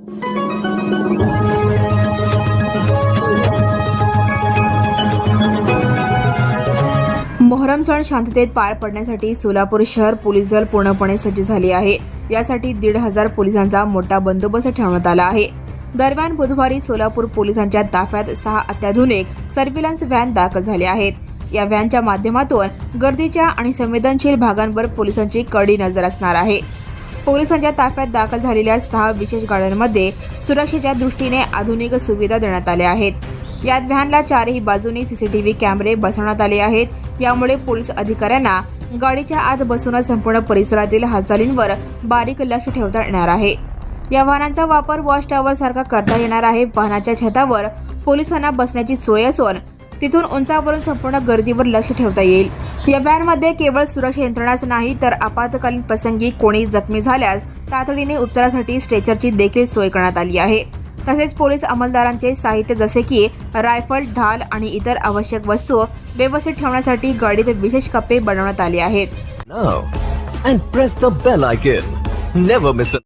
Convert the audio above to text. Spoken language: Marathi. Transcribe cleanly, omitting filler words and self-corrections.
मोहरम सण शांततेत पार पडण्यासाठी सोलापूर शहर पोलीस दल पूर्णपणे सज्ज झाले आहे। यासाठी 1,500 पोलिसांचा मोठा बंदोबस्त ठेवण्यात आला आहे। दरम्यान बुधवारी सोलापूर पोलिसांच्या ताफ्यात 6 अत्याधुनिक सर्व्हिलन्स व्हॅन दाखल झाल्या आहेत। या व्हॅनच्या माध्यमातून गर्दीच्या आणि संवेदनशील भागांवर पोलिसांची कडी नजर असणार आहे। पोलिसांच्या ताफ्यात दाखल झालेल्या 6 विशेष गाड्यांमध्ये सुरक्षेच्या दृष्टीने आधुनिक सुविधा देण्यात आल्या आहेत। यात व्हॅनला चारही बाजूनी सीसीटीव्ही कॅमेरे बसवण्यात आले आहेत। यामुळे पोलीस अधिकाऱ्यांना गाडीच्या आत बसूनच संपूर्ण परिसरातील हालचालींवर बारीक लक्ष ठेवता येणार आहे। या वाहनांचा वापर वॉच टॉवर सारखा करता येणार आहे। वाहनाच्या छतावर पोलिसांना बसण्याची सोय असून तिथून उंचावरून संपूर्ण गर्दीवर लक्ष ठेवता येईल। या व्हॅनमध्ये केवळ सुरक्षा यंत्रणाच नाही तर आपत्कालीन प्रसंगी कोणी जखमी झाल्यास तातडीने उपचारासाठी स्ट्रेचरची देखील सोय करण्यात आली आहे। तसेच पोलीस अंमलदारांचे साहित्य जसे की रायफल, ढाल आणि इतर आवश्यक वस्तू व्यवस्थित ठेवण्यासाठी गाडीत विशेष कप्पे बनवण्यात आले आहेत। Now and press the bell icon. Never miss a